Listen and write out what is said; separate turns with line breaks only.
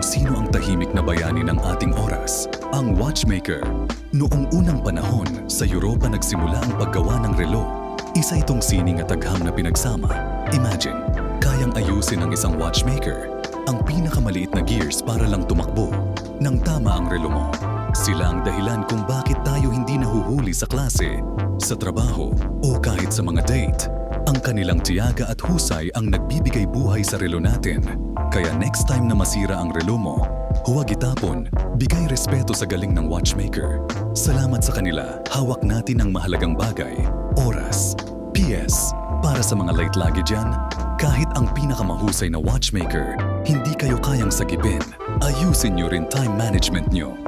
kung sino ang tahimik na bayani ng ating oras, ang watchmaker. Noong unang panahon, sa Europa nagsimula ang paggawa ng relo. Isa itong sining at agham na pinagsama. Imagine, kayang ayusin ng isang watchmaker ang pinakamaliit na gears para lang tumakbo nang tama ang relo mo. Sila ang dahilan kung bakit tayo hindi nahuhuli sa klase, sa trabaho o kahit sa mga date. Ang kanilang tiyaga at husay ang nagbibigay buhay sa relo natin. Kaya next time na masira ang relo mo, huwag itapon, bigay respeto sa galing ng watchmaker. Salamat sa kanila, hawak natin ang mahalagang bagay, oras. PS, para sa mga late lagi dyan, kahit ang pinakamahusay na watchmaker, hindi kayo kayang sagipin. Ayusin nyo rin time management nyo.